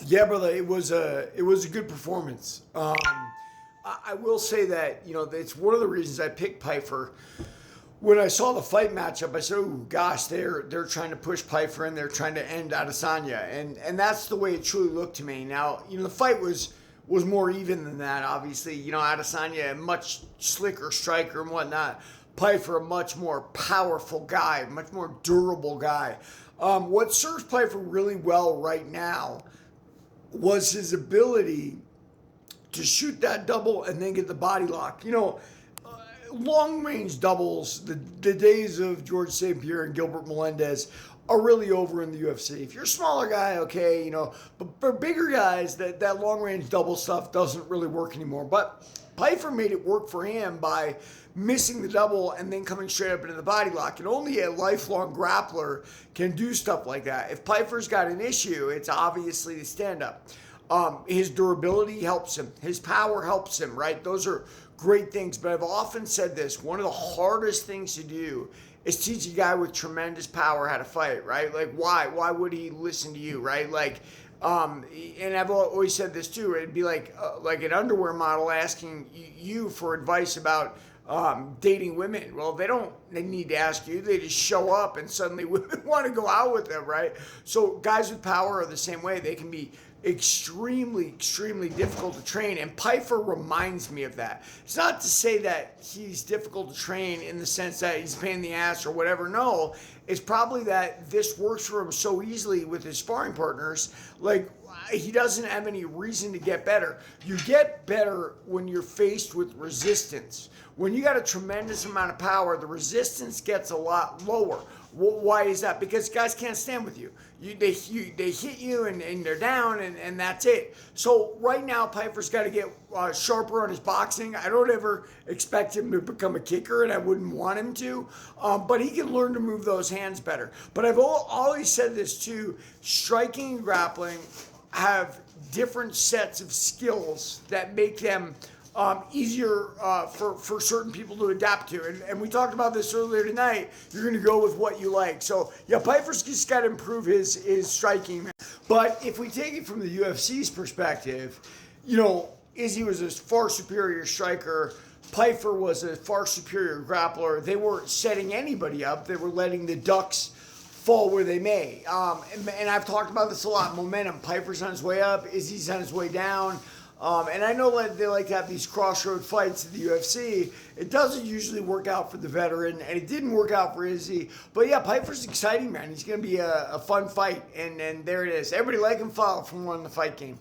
Yeah, brother, it was a good performance. I will say that it's one of the reasons I picked Pyfer. When I saw the fight matchup, I said, "Oh gosh, they're trying to push Pyfer and they're trying to end Adesanya," and that's the way it truly looked to me. Now, the fight was more even than that. Obviously, Adesanya a much slicker striker and whatnot. Pyfer a much more powerful guy, much more durable guy. What serves Pyfer really well right now was his ability to shoot that double and then get the body lock. Long range doubles, the days of George St. Pierre and Gilbert Melendez are really over in the UFC. If you're a smaller guy, okay, but for bigger guys, that long range double stuff doesn't really work anymore. But Pyfer made it work for him by missing the double and then coming straight up into the body lock. And only a lifelong grappler can do stuff like that. If Pyfer's got an issue, it's obviously the stand up. His durability helps him. His power helps him, right? Those are great things. But I've often said this, one of the hardest things to do is teach a guy with tremendous power how to fight, right? Like, why? Why would he listen to you, right? Like, and I've always said this too. It'd be like an underwear model asking you for advice about dating women. Well, they need to ask you. They just show up and suddenly women want to go out with them, right? So guys with power are the same way. They can be extremely, extremely difficult to train. And Pyfer reminds me of that. It's not to say that he's difficult to train in the sense that he's a pain in the ass or whatever. No, it's probably that this works for him so easily with his sparring partners. Like, he doesn't have any reason to get better. You get better when you're faced with resistance. When you got a tremendous amount of power, the resistance gets a lot lower. Why is that? Because guys can't stand with you. They hit you and they're down and that's it. So right now, Pyfer's got to get sharper on his boxing. I don't ever expect him to become a kicker, and I wouldn't want him to. But he can learn to move those hands better. But I've always said this too: striking and grappling have different sets of skills that make them easier for certain people to adapt to. And we talked about this earlier tonight. You're going to go with what you like. So, yeah, Pyfer's just got to improve his striking. But if we take it from the UFC's perspective, Izzy was a far superior striker. Pyfer was a far superior grappler. They weren't setting anybody up. They were letting the ducks fall where they may. And I've talked about this a lot. Momentum. Pyfer's on his way up. Izzy's on his way down. And I know that they like to have these crossroad fights in the UFC. It doesn't usually work out for the veteran, and it didn't work out for Izzy. But yeah, Pyfer's exciting, man. He's going to be a fun fight, and there it is. Everybody like and follow from One in the Fight Game.